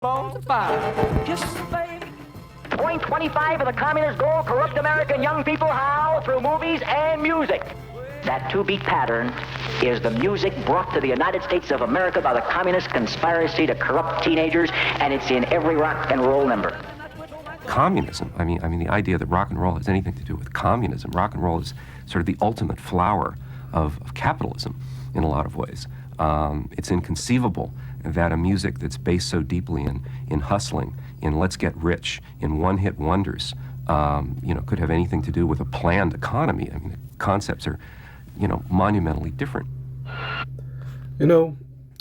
Bones of fire. Kiss the baby. Point 25 of the communist goal, corrupt American young people how? Through movies and music. That two-beat pattern is the music brought to the United States of America by the communist conspiracy to corrupt teenagers, and it's in every rock and roll number. Communism, I mean the idea that rock and roll has anything to do with communism. Rock and roll is sort of the ultimate flower of capitalism in a lot of ways. It's inconceivable that a music that's based so deeply in hustling, in let's get rich, in one-hit wonders, could have anything to do with a planned economy. I mean, the concepts are, monumentally different.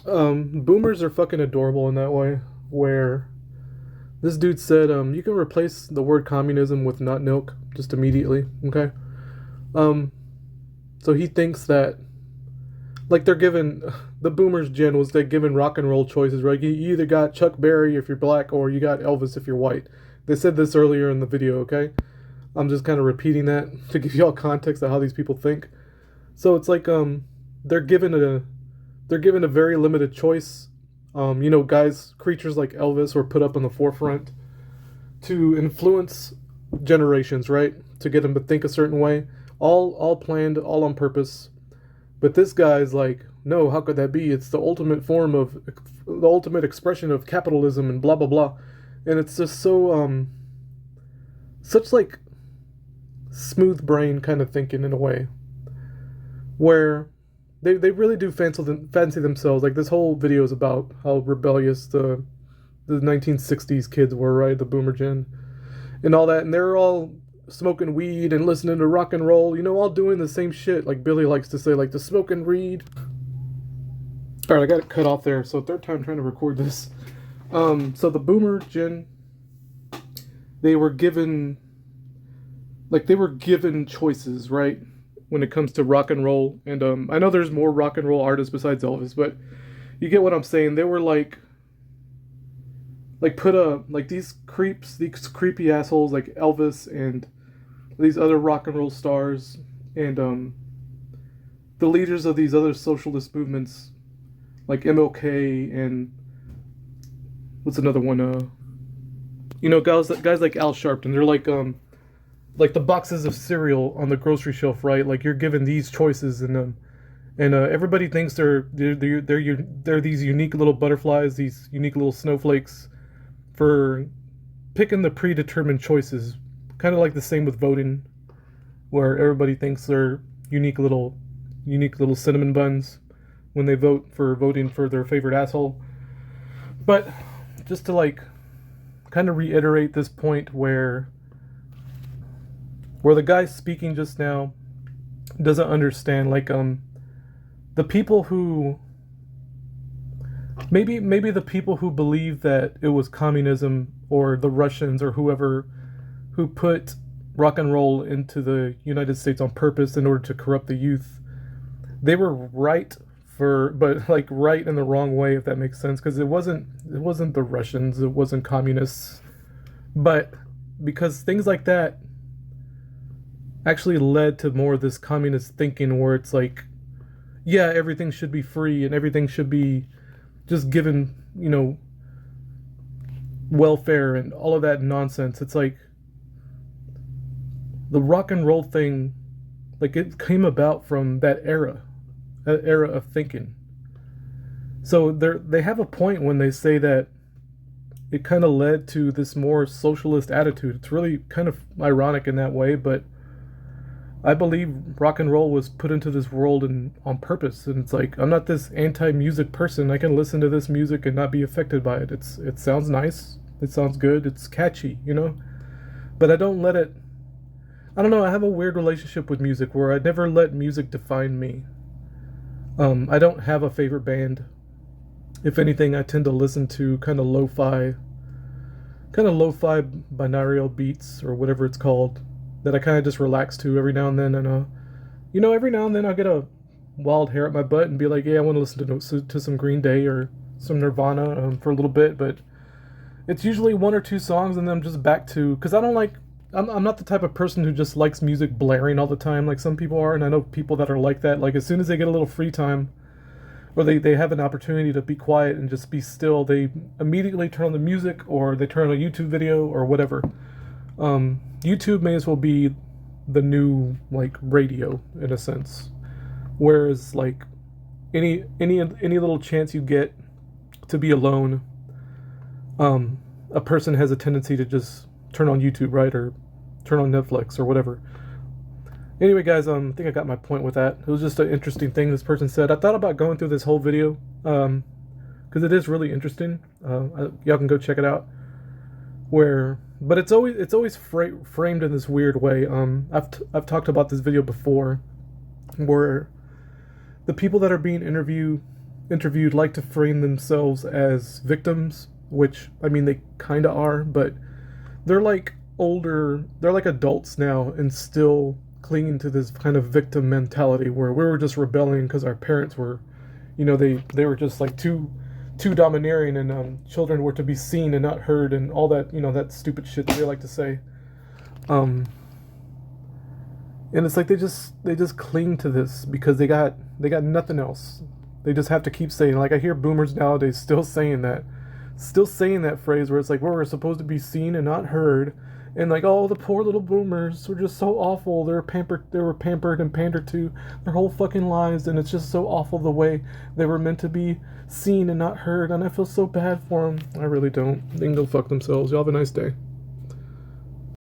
Boomers are fucking adorable in that way, where this dude said, you can replace the word communism with notnilc just immediately, okay? So he thinks that, like, they're given, the boomers gen was they're given rock and roll choices, right? You either got Chuck Berry if you're black, or you got Elvis if you're white. They said this earlier in the video, okay? I'm just kind of repeating that to give y'all context of how these people think. So it's like, they're given a very limited choice. Creatures like Elvis were put up in the forefront to influence generations, right? To get them to think a certain way. All planned, all on purpose. But this guy's like, no, how could that be? It's the ultimate the ultimate expression of capitalism and blah, blah, blah. And it's just so, such like smooth brain kind of thinking in a way. Where they really do fancy themselves. Like, this whole video is about how rebellious the 1960s kids were, right? The boomer gen and all that. And they're all smoking weed and listening to rock and roll, all doing the same shit. Like Billy likes to say, like, the smoking weed. All right, I got it cut off there. So third time trying to record this. So the boomer gen, they were given choices, right? When it comes to rock and roll. And I know there's more rock and roll artists besides Elvis, but you get what I'm saying. They were like these creepy assholes like Elvis and these other rock and roll stars and the leaders of these other socialist movements like MLK and what's another one? Guys like Al Sharpton. They're like the boxes of cereal on the grocery shelf, right? Like, you're given these choices, and everybody thinks they're these unique little butterflies, these unique little snowflakes, for picking the predetermined choices. Kind of like the same with voting, where everybody thinks they're unique little cinnamon buns when they voting for their favorite asshole. But just to like kind of reiterate this point where the guy speaking just now doesn't understand, like, the people who maybe the people who believe that it was communism or the Russians or whoever who put rock and roll into the United States on purpose in order to corrupt the youth, they were right right in the wrong way, if that makes sense, because it wasn't the Russians, it wasn't communists, but because things like that actually led to more of this communist thinking where it's like, yeah, everything should be free and everything should be just given, welfare and all of that nonsense. It's like the rock and roll thing, like, it came about from that era of thinking. So they have a point when they say that it kind of led to this more socialist attitude. It's really kind of ironic in that way, but I believe rock and roll was put into this world on purpose. And it's like, I'm not this anti-music person. I can listen to this music and not be affected by it. It sounds nice. It sounds good. It's catchy, But I don't let it... I don't know, I have a weird relationship with music where I never let music define me. I don't have a favorite band. If anything, I tend to listen to kind of lo-fi binaural beats or whatever it's called, that I kind of just relax to every now and then. And, every now and then I'll get a wild hair up my butt and be like, yeah, I want to listen to some Green Day or some Nirvana for a little bit. But it's usually one or two songs and then I'm just back to... Because I'm not the type of person who just likes music blaring all the time like some people are. And I know people that are like that. Like, as soon as they get a little free time or they have an opportunity to be quiet and just be still, they immediately turn on the music or they turn on a YouTube video or whatever. YouTube may as well be the new like radio in a sense, whereas like any little chance you get to be alone, a person has a tendency to just turn on YouTube, right, or turn on Netflix or whatever. Anyway, guys, I think I got my point with that. It was just an interesting thing this person said. I thought about going through this whole video because it is really interesting. Y'all can go check it out. But it's always framed in this weird way. I've talked about this video before, where the people that are being interviewed like to frame themselves as victims, which I mean they kind of are, but they're like older, they're like adults now, and still clinging to this kind of victim mentality where we were just rebelling because our parents were, they were just like too domineering, and children were to be seen and not heard, and all that, that stupid shit that they like to say. And it's like they just cling to this because they got nothing else. They just have to keep saying, like I hear boomers nowadays still saying that phrase where it's like, well, we're supposed to be seen and not heard. And like, oh, the poor little boomers were just so awful. They were pampered and pandered to their whole fucking lives, and it's just so awful the way they were meant to be seen and not heard. And I feel so bad for them. I really don't. They can go fuck themselves. Y'all have a nice day.